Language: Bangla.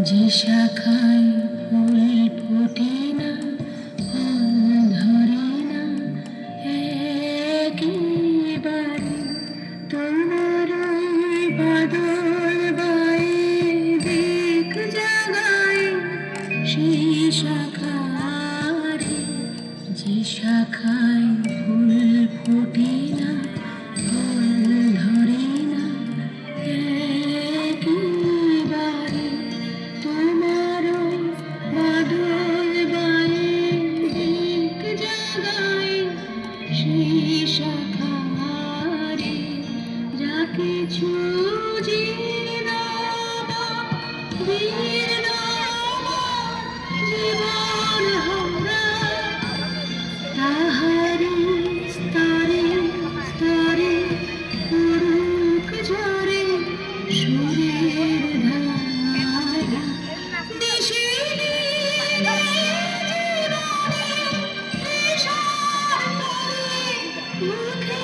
যে শাখায় ফুল ফোটে না, ফল ধরে না একেবারে, তোমার বাদল বায়ে দিক জাগায় সেই শাখারে। যে শাখায় ফুল ফোটে না, ফল ধরে না একেবারে, তোমার বাদল বায়ে দিক জাগায় সেই শাখারে। যা কিছু জীর্ণ জীর্ণ জীবন হারা, তাহারি স্তরে স্তরে পড়ুক ঝরে সুরের ধারা। দিশে দিলে জীবনে দিশার তরে মুখে